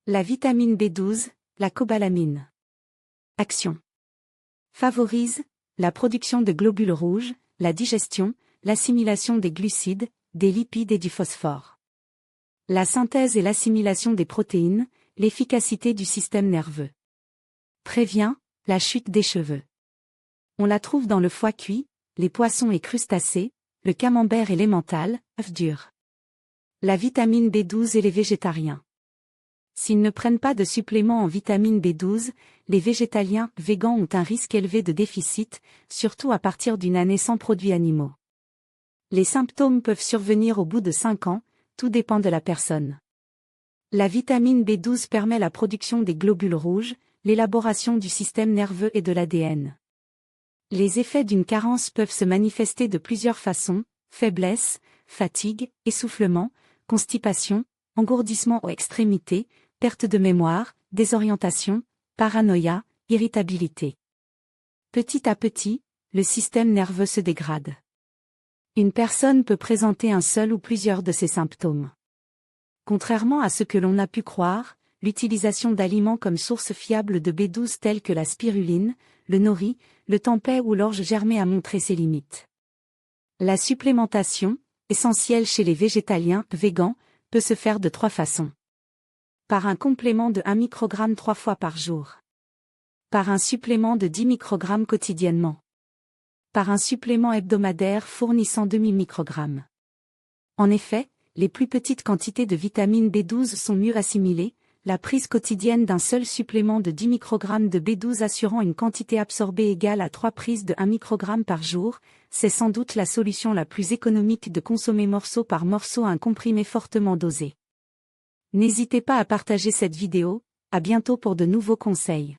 La vitamine B12, la cobalamine. Action. Favorise la production de globules rouges, la digestion, l'assimilation des glucides, des lipides et du phosphore. La synthèse et l'assimilation des protéines, l'efficacité du système nerveux. Prévient la chute des cheveux. On la trouve dans le foie cuit, les poissons et crustacés, le camembert et l'emmental, œufs durs. La vitamine B12 et les végétariens. S'ils ne prennent pas de suppléments en vitamine B12, les végétaliens végans ont un risque élevé de déficit, surtout à partir d'une année sans produits animaux. Les symptômes peuvent survenir au bout de 5 ans, tout dépend de la personne. La vitamine B12 permet la production des globules rouges, l'élaboration du système nerveux et de l'ADN. Les effets d'une carence peuvent se manifester de plusieurs façons: faiblesse, fatigue, essoufflement, constipation, engourdissement aux extrémités, perte de mémoire, désorientation, paranoïa, irritabilité. Petit à petit, le système nerveux se dégrade. Une personne peut présenter un seul ou plusieurs de ces symptômes. Contrairement à ce que l'on a pu croire, l'utilisation d'aliments comme source fiable de B12 tels que la spiruline, le nori, le tempeh ou l'orge germée a montré ses limites. La supplémentation, essentielle chez les végétaliens végans, peut se faire de 3 façons. Par un complément de 1 microgramme 3 fois par jour. Par un supplément de 10 microgrammes quotidiennement. Par un supplément hebdomadaire fournissant 2000 microgrammes. En effet, les plus petites quantités de vitamine B12 sont mieux assimilées, la prise quotidienne d'un seul supplément de 10 microgrammes de B12 assurant une quantité absorbée égale à 3 prises de 1 microgramme par jour, c'est sans doute la solution la plus économique de consommer morceau par morceau un comprimé fortement dosé. N'hésitez pas à partager cette vidéo, à bientôt pour de nouveaux conseils.